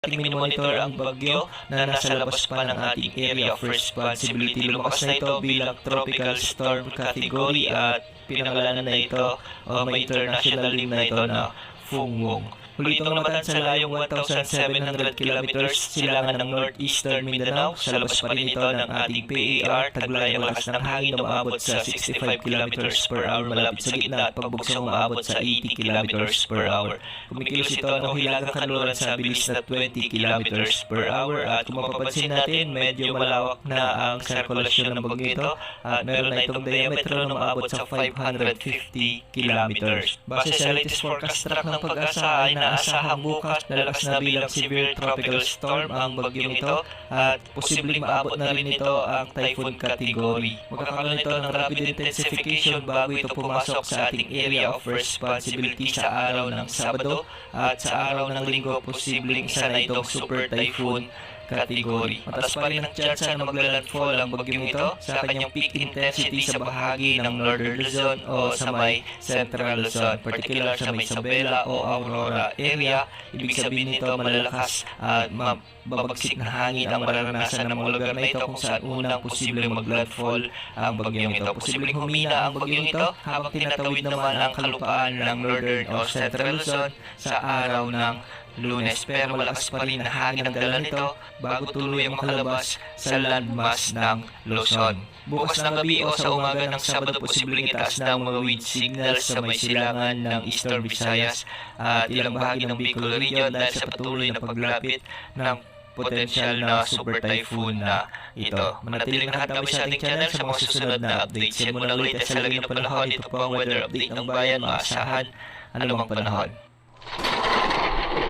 ating minomonitor ang bagyo na nasa labas pa ng ating area of responsibility. Lumakas na ito bilang tropical storm category at pinangalanan na ito o may international name na ito na Fungwong. Huli itong namatan sa layong 1,700 kilometers silangan ng northeastern Mindanao. Sa labas pa rin ito ng ating PAR, taglay ang lakas ng hangin na umaabot sa 65 kilometers per hour malapit sa gitna at pagbugsong umaabot sa 80 kilometers per hour. Kumikilos ito ng hilagang kanluran sa bilis na 20 kilometers per hour at kung mapapansin natin, medyo malawak na ang sirkulasyon ng bagyo ito at meron na itong diametro na umaabot sa 550 kilometers. Base sa latest forecast track ng Pag-asa ay asahan bukas lalakas na bilang severe tropical storm ang bagyong ito at posibleng maabot na rin ito ang typhoon category. Magkakaroon ito ng rapid intensification bago ito pumasok sa ating area of responsibility sa araw ng Sabado at sa araw ng Linggo posibleng isa na itong super typhoon category. Mataas pa rin ang tsansa na maglalandfall ang bagyong ito sa kanyang peak intensity sa bahagi ng Northern Luzon o sa may Central Luzon, particular sa may Isabela o Aurora area. Ibig sabihin nito malalakas at mababagsik na hangin ang mararanasan ng mga lugar na ito kung saan unang posibleng maglandfall ang bagyong ito. Posibleng humina ang bagyong ito habang tinatawid naman ang kalupaan ng Northern o Central Luzon sa araw ng Lunes, pero malakas pa rin ang hangin ang dala nito bago tuloy ang makalabas sa landmass ng Luzon. Bukas ng gabi o sa umaga ng Sabado, posibleng itaas na ang mga wind signals sa may silangan ng Eastern Visayas at ilang bahagi ng Bicol region dahil sa patuloy na paglapit ng potensyal na super typhoon na ito. Manatiling nakatabi sa ating channel sa mga susunod na updates. Yan muna ulit at sa lagi ng panahon. Ito po ang weather update ng bayan. Maasahan anumang panahon.